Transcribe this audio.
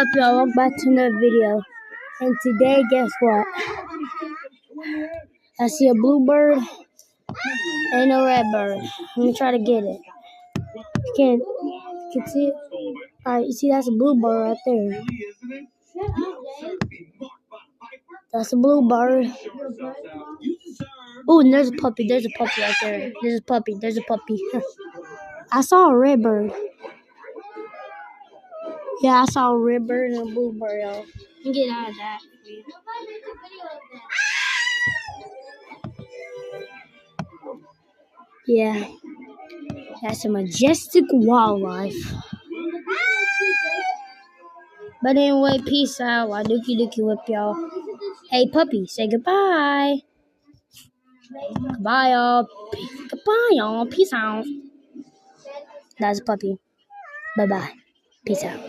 up, y'all? Welcome back to another video. And today, guess what? I see a blue bird and a red bird. Let me try to get it. You can see it? Alright, you see that's a blue bird right there. That's a blue bird. Oh, and there's a puppy. There's a puppy right there. There's a puppy. There's a puppy. I saw a red bird. Yeah, I saw a red bird and a blue bird, y'all. Let me get out of that. Yeah, that's a majestic wildlife. But anyway, peace out. I dookie whip, y'all. Hey, puppy, say goodbye. Goodbye, y'all. Goodbye, y'all. Peace out. That's a puppy. Bye-bye. Peace out.